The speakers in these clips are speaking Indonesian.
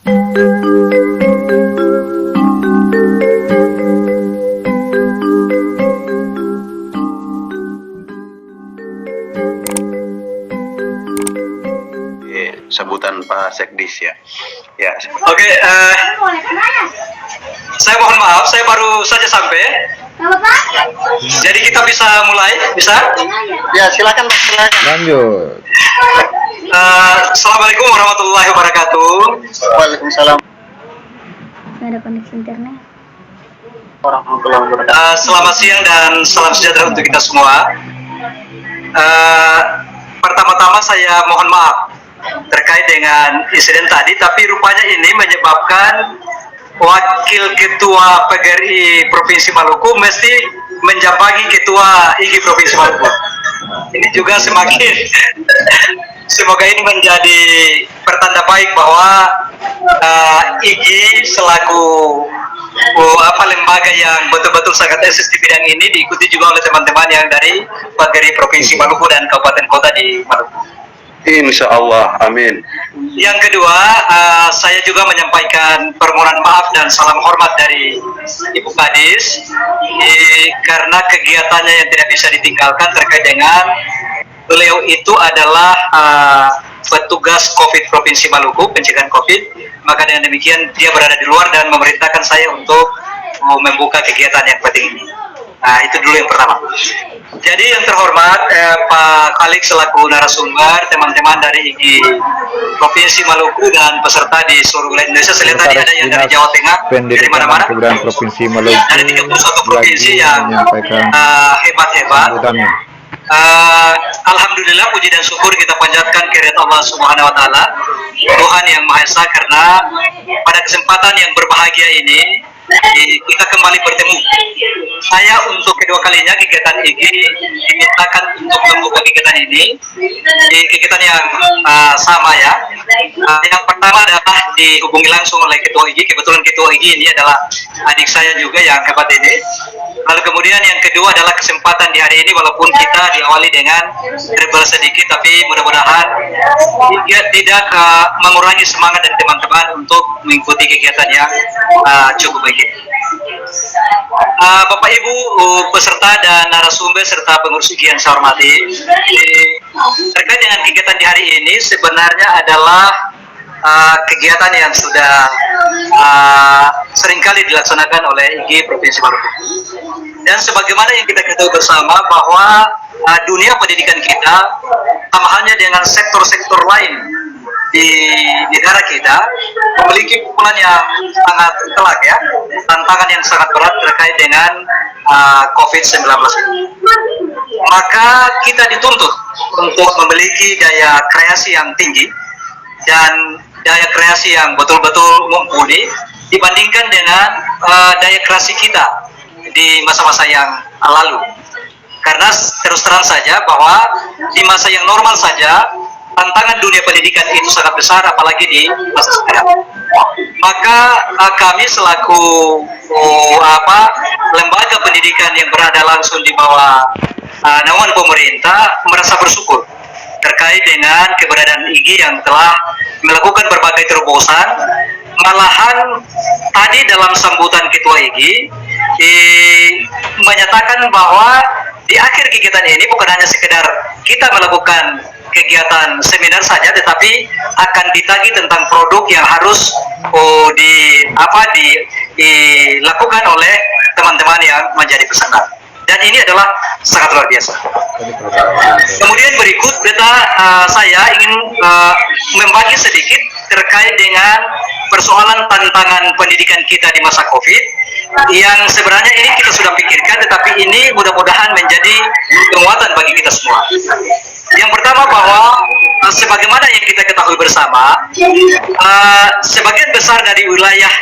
Sebutan Pak Sekdis ya. Ya. Oke, saya mohon maaf, saya baru saja sampai. Jadi kita bisa mulai, bisa? Ya, silakan Pak, silakan. Lanjut. Assalamualaikum warahmatullahi wabarakatuh. Waalaikumsalam Nggak ada koneksi internet. warahmatullahi wabarakatuh. Selamat siang dan salam sejahtera untuk kita semua. Pertama-tama saya mohon maaf terkait dengan insiden tadi, tapi rupanya ini menyebabkan Wakil Ketua PGRI Provinsi Maluku mesti menjambangi Ketua IG Provinsi Maluku. Ini juga semakin semoga ini menjadi pertanda baik bahwa IG selaku lembaga yang betul-betul sangat eksis di bidang ini diikuti juga oleh teman-teman yang dari PGRI Provinsi Maluku dan kabupaten kota di Maluku. Insya Allah, amin. Yang kedua, saya juga menyampaikan permohonan maaf dan salam hormat dari Ibu Kadis karena kegiatannya yang tidak bisa ditinggalkan terkait dengan beliau itu adalah petugas COVID Provinsi Maluku, pencegahan COVID. Maka dengan demikian dia berada di luar dan memerintahkan saya untuk membuka kegiatan yang penting ini. Nah, itu dulu yang pertama. Jadi yang terhormat Pak Khalid selaku narasumber, teman-teman dari IG Provinsi Maluku dan peserta di seluruh wilayah Indonesia. Saya lihat tadi ada yang dari Jawa Tengah, dari mana-mana, Provinsi Maluku dari 31 provinsi yang hebat-hebat. Alhamdulillah, puji dan syukur kita panjatkan kehadirat Allah Subhanahu Wa Taala, Tuhan yang Maha Esa, karena pada kesempatan yang berbahagia ini kita kembali bertemu. Saya untuk kedua kalinya kegiatan IG dimintakan untuk membuka kegiatan ini di kegiatan yang sama ya. Yang pertama adalah dihubungi langsung oleh Ketua IG. Kebetulan Ketua IG ini adalah adik saya juga yang hebat ini. Lalu kemudian yang kedua adalah kesempatan di hari ini, walaupun kita diawali dengan rebel sedikit, tapi mudah-mudahan tidak mengurangi semangat dari teman-teman untuk mengikuti kegiatan yang cukup baik. Bapak Ibu peserta dan narasumber serta pengurus IG yang saya hormati, terkait dengan kegiatan di hari ini sebenarnya adalah kegiatan yang sudah seringkali dilaksanakan oleh IG Provinsi Maluku. Dan sebagaimana yang kita ketahui bersama bahwa dunia pendidikan kita, sama halnya dengan sektor-sektor lain di negara kita, memiliki pukulan yang sangat telak ya, tantangan yang sangat berat terkait dengan COVID-19 ini. Maka kita dituntut untuk memiliki daya kreasi yang tinggi dan daya kreasi yang betul-betul mumpuni dibandingkan dengan daya kreasi kita di masa-masa yang lalu. Karena terus terang saja bahwa di masa yang normal saja tantangan dunia pendidikan itu sangat besar, apalagi di masa sekarang. Maka kami selaku lembaga pendidikan yang berada langsung di bawah naungan pemerintah merasa bersyukur terkait dengan keberadaan IG yang telah melakukan berbagai terobosan. Malahan tadi dalam sambutan Ketua IG menyatakan bahwa di akhir kegiatan ini bukan hanya sekedar kita melakukan kegiatan seminar saja, tetapi akan ditagih tentang produk yang harus dilakukan oleh teman-teman yang menjadi peserta. Dan ini adalah sangat luar biasa. Kemudian berikut saya ingin membagi sedikit terkait dengan persoalan tantangan pendidikan kita di masa COVID yang sebenarnya ini kita sudah pikirkan, tetapi ini mudah-mudahan menjadi penguatan bagi kita semua. Yang pertama bahwa sebagaimana yang kita ketahui bersama, sebagian besar dari wilayah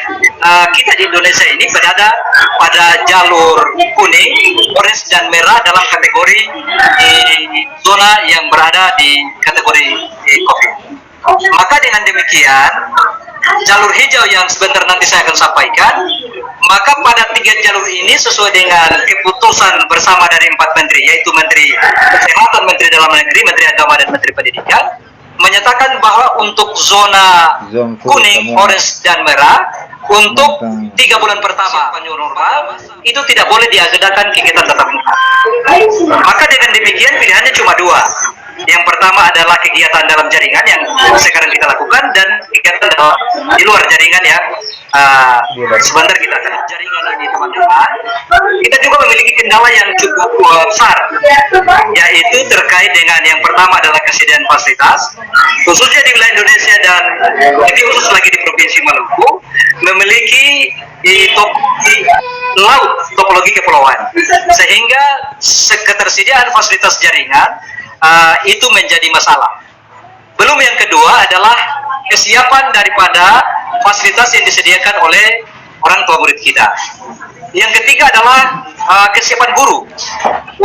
kita di Indonesia ini berada pada jalur kuning, orange dan merah dalam kategori zona yang berada di kategori COVID. Maka dengan demikian, jalur hijau yang sebentar nanti saya akan sampaikan, maka pada 3 jalur ini sesuai dengan keputusan bersama dari 4 menteri, yaitu Menteri Kesehatan, Menteri Dalam Negeri, Menteri Agama, dan Menteri Pendidikan, menyatakan bahwa untuk zona kuning, orange, dan merah untuk 3 bulan pertama new normal itu tidak boleh diadakan kegiatan tatap muka. Maka dengan demikian pilihannya cuma dua. Yang pertama adalah kegiatan dalam jaringan yang sekarang kita lakukan, dan kegiatan di luar jaringan yang sebentar kita akan jaringan ini, teman-teman. Kita juga memiliki kendala yang cukup besar, yaitu terkait dengan yang pertama adalah kesediaan fasilitas, khususnya di wilayah Indonesia dan lebih khusus lagi di Provinsi Maluku, memiliki di laut topologi kepulauan, sehingga ketersediaan fasilitas jaringan itu menjadi masalah. Belum yang kedua adalah kesiapan daripada fasilitas yang disediakan oleh orang tua murid kita. Yang ketiga adalah kesiapan guru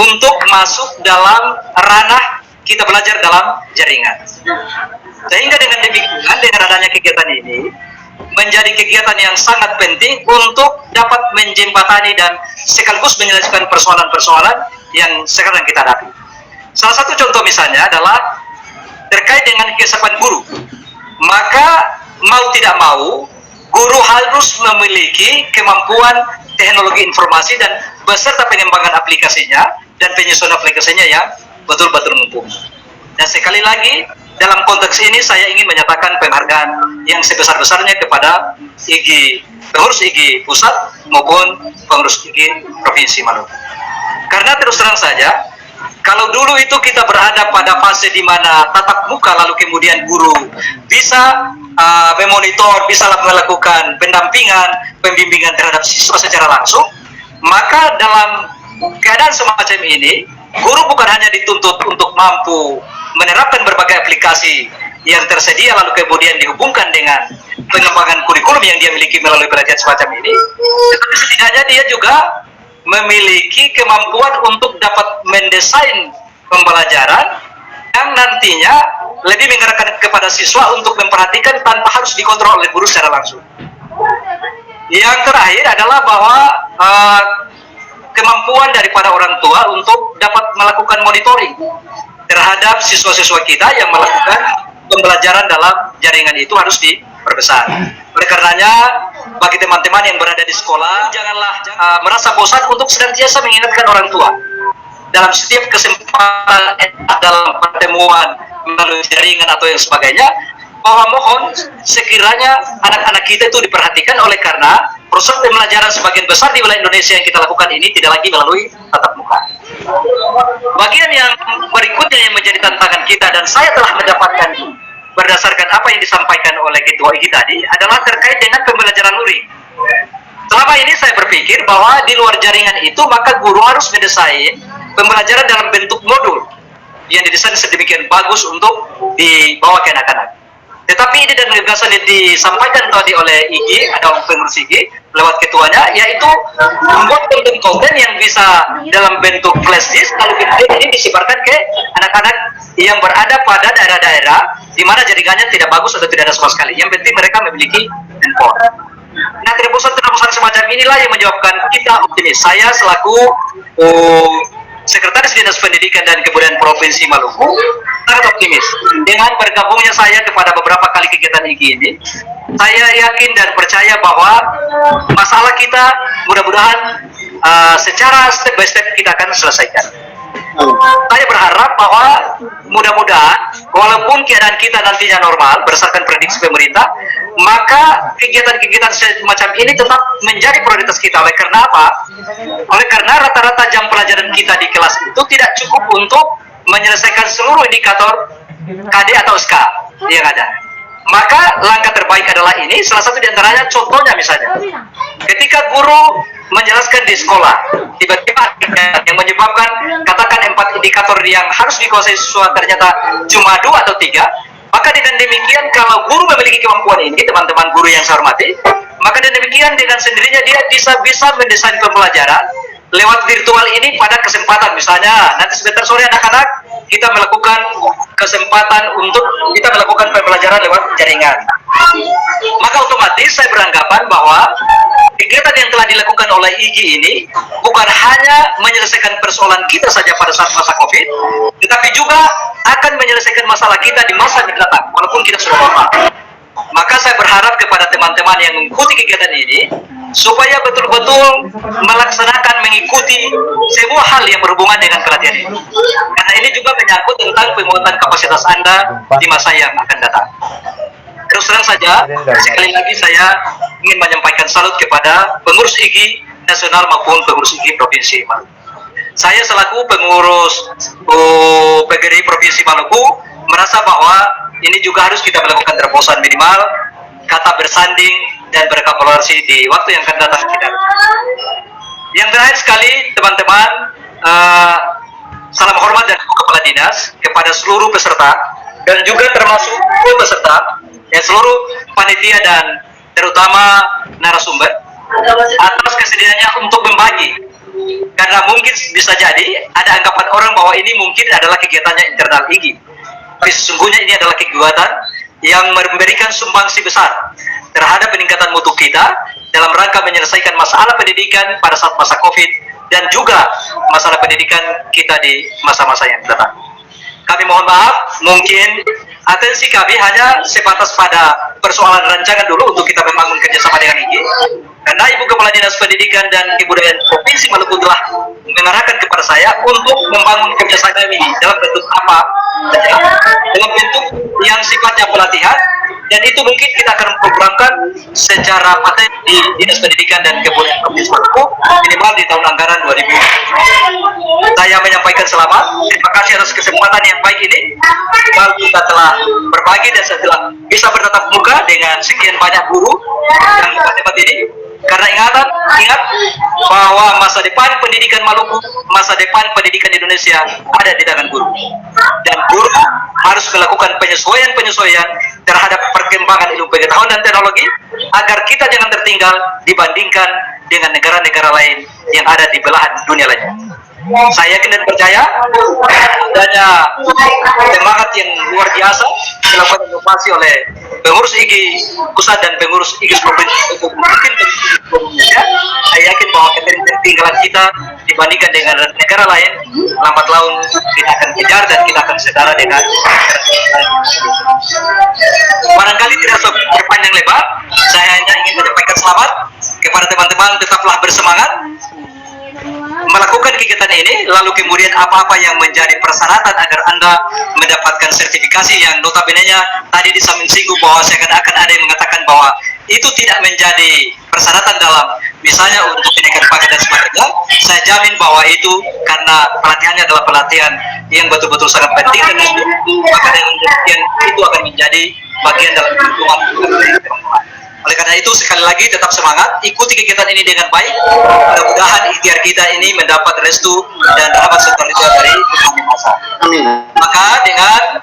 untuk masuk dalam ranah kita belajar dalam jaringan. Sehingga dengan demikian, dengan adanya kegiatan ini menjadi kegiatan yang sangat penting untuk dapat menjembatani dan sekaligus menyelesaikan persoalan-persoalan yang sekarang kita hadapi. Salah satu contoh misalnya adalah terkait dengan kesiapan guru. Maka mau tidak mau, guru harus memiliki kemampuan teknologi informasi dan beserta pengembangan aplikasinya dan penyusunan aplikasinya yang betul-betul mumpuni. Dan sekali lagi, dalam konteks ini saya ingin menyatakan penghargaan yang sebesar-besarnya kepada pengurus IG pusat maupun pengurus IG Provinsi Maluku. Karena terus terang saja, kalau dulu itu kita berada pada fase di mana tatap muka, lalu kemudian guru bisa memonitor, bisa melakukan pendampingan, pembimbingan terhadap siswa secara langsung, maka dalam keadaan semacam ini, guru bukan hanya dituntut untuk mampu menerapkan berbagai aplikasi yang tersedia, lalu kemudian dihubungkan dengan pengembangan kurikulum yang dia miliki melalui pelatihan semacam ini, tetapi setidaknya dia juga memiliki kemampuan untuk dapat mendesain pembelajaran yang nantinya lebih menggerakkan kepada siswa untuk memperhatikan tanpa harus dikontrol oleh guru secara langsung. Yang terakhir adalah bahwa kemampuan daripada orang tua untuk dapat melakukan monitoring terhadap siswa-siswa kita yang melakukan pembelajaran dalam jaringan itu harus diperbesar. Oleh karenanya, bagi teman-teman yang berada di sekolah, janganlah merasa bosan untuk senantiasa mengingatkan orang tua. Dalam setiap kesempatan dalam pertemuan melalui jaringan atau yang sebagainya, bahwa mohon sekiranya anak-anak kita itu diperhatikan, oleh karena proses pembelajaran sebagian besar di wilayah Indonesia yang kita lakukan ini tidak lagi melalui tatap muka. Bagian yang berikutnya yang menjadi tantangan kita, dan saya telah mendapatkan berdasarkan apa yang disampaikan oleh Ketua IG tadi, adalah terkait dengan pembelajaran luring. Selama ini saya berpikir bahwa di luar jaringan itu maka guru harus mendesain pembelajaran dalam bentuk modul yang didesain sedemikian bagus untuk dibawa ke anak-anak. Tetapi ide dan gagasan yang disampaikan tadi oleh IG atau pengurus IG lewat ketuanya, yaitu membuat konten-konten yang bisa dalam bentuk flash disk, lalu kemudian ini disebarkan ke anak-anak yang berada pada daerah-daerah di mana jaringannya tidak bagus atau tidak ada sama sekali. Yang penting mereka memiliki handphone. Nah, terobosan-terobosan semacam inilah yang menyebabkan kita optimis. Saya selaku Sekretaris Dinas Pendidikan dan Kebudayaan Provinsi Maluku sangat optimis dengan bergabungnya saya kepada beberapa kali kegiatan IG ini. Saya yakin dan percaya bahwa masalah kita mudah-mudahan secara step by step kita akan selesaikan. Saya berharap bahwa mudah-mudahan walaupun keadaan kita nantinya normal berdasarkan prediksi pemerintah, maka kegiatan-kegiatan semacam ini tetap menjadi prioritas kita. Oleh karena apa? Oleh karena rata-rata jam pelajaran kita di kelas itu tidak cukup untuk menyelesaikan seluruh indikator KD atau SK yang ada. Maka langkah terbaik adalah ini, salah satu diantaranya contohnya misalnya, ketika guru menjelaskan di sekolah, tiba-tiba yang menyebabkan katakan 4 indikator yang harus dikuasai siswa ternyata cuma 2 atau 3, maka dengan demikian kalau guru memiliki kemampuan ini, teman-teman guru yang saya hormati, maka dengan demikian dengan sendirinya dia bisa mendesain pembelajaran lewat virtual ini pada kesempatan, misalnya nanti sebentar sore anak-anak kita melakukan kesempatan untuk kita melakukan pembelajaran lewat jaringan. Maka otomatis saya beranggapan bahwa kegiatan yang telah dilakukan oleh IG ini bukan hanya menyelesaikan persoalan kita saja pada saat masa COVID, tetapi juga akan menyelesaikan masalah kita di masa mendatang, walaupun kita sudah wafat. Maka saya berharap kepada teman-teman yang mengikuti kegiatan ini, supaya betul-betul melaksanakan, mengikuti semua hal yang berhubungan dengan pelatihan ini. Karena ini juga menyangkut tentang penguatan kapasitas Anda di masa yang akan datang. Terus terang saja, sekali lagi saya ingin menyampaikan salut kepada pengurus IGI nasional maupun pengurus IGI Provinsi Maluku. Saya selaku pengurus PGRI Provinsi Maluku merasa bahwa ini juga harus kita melakukan terobosan minimal, kata bersanding, dan berkolaborasi di waktu yang akan datang kita. Yang terakhir sekali, teman-teman, salam hormat dan kepala dinas kepada seluruh peserta, dan juga termasuk peserta, seluruh panitia dan terutama narasumber, atas kesediaannya untuk membagi. Karena mungkin bisa jadi ada anggapan orang bahwa ini mungkin adalah kegiatannya internal IGI. Tapi sesungguhnya ini adalah kegiatan yang memberikan sumbangsi besar terhadap peningkatan mutu kita dalam rangka menyelesaikan masalah pendidikan pada saat masa COVID dan juga masalah pendidikan kita di masa-masa yang datang. Kami mohon maaf, mungkin atensi kami hanya sebatas pada persoalan rancangan dulu untuk kita membangun kerjasama dengan IGI. Karena Ibu Kepala Dinas Pendidikan dan Kebudayaan Provinsi Maluku telah mengarahkan kepada saya untuk membangun kerjasama ini dalam bentuk apa? Dalam bentuk yang sifatnya pelatihan, dan itu mungkin kita akan programkan secara paten di Dinas Pendidikan dan Kebudayaan Provinsi Maluku minimal di tahun anggaran 2000. Saya menyampaikan selamat, terima kasih atas kesempatan yang baik ini. Kalau kita telah berbagi dan setelah bisa bertatap muka dengan sekian banyak guru yang tempat ini. Karena ingat bahwa masa depan pendidikan Maluku, masa depan pendidikan Indonesia ada di tangan guru. Dan guru harus melakukan penyesuaian-penyesuaian terhadap perkembangan ilmu pengetahuan dan teknologi agar kita jangan tertinggal dibandingkan dengan negara-negara lain yang ada di belahan dunia lainnya. Saya yakin dan percaya adanya semangat yang luar biasa dilakukan inovasi oleh pengurus IGI pusat dan pengurus IGI provinsi untuk mungkin Indonesia. Saya yakin bahwa ketertinggalan kita dibandingkan dengan negara lain, lambat laun kita akan kejar dan kita akan setara dengan barangkali tidak berpanjang lebar. Saya hanya ingin menyampaikan selamat kepada teman-teman, tetaplah bersemangat melakukan kegiatan ini, lalu kemudian apa-apa yang menjadi persyaratan agar Anda mendapatkan sertifikasi yang notabene-nya tadi disinggung bahwa seakan-akan ada yang mengatakan bahwa itu tidak menjadi persyaratan dalam misalnya untuk kenaikan pangkat dan sebagainya. Saya jamin bahwa itu karena pelatihannya adalah pelatihan yang betul-betul sangat penting dan maka dengan demikian itu akan menjadi bagian dalam kebutuhan teman-teman. Oleh karena itu sekali lagi tetap semangat, ikuti kegiatan ini dengan baik. Mudah-mudahan ikhtiar kita ini mendapat restu dan rahmat serta ridha dari Tuhan Masa. Amin. Maka dengan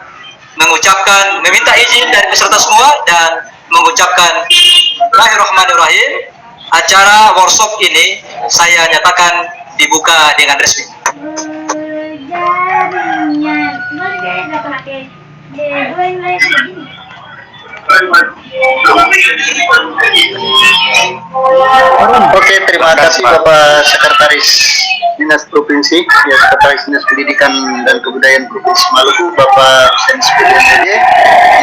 meminta izin dari peserta semua dan mengucapkan Bismillahirrahmanirrahim, acara workshop ini saya nyatakan dibuka dengan resmi. Oke, terima kasih Bapak Sekretaris Dinas Provinsi, ya Sekretaris Dinas Pendidikan dan Kebudayaan Provinsi Maluku, Bapak Hussein SPDMPD,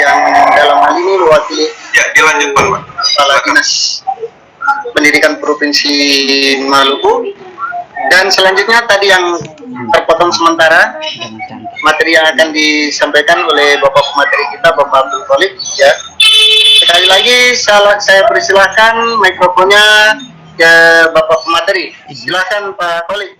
yang dalam hal ini mewakili Kepala Dinas Pendidikan Provinsi Maluku. Dan selanjutnya tadi yang terpotong sementara materi yang akan disampaikan oleh Bapak pemateri kita, Bapak Abdul Khalid, ya. Sekali lagi saya persilahkan mikrofonnya ke Bapak pemateri. Silakan Pak Khalid.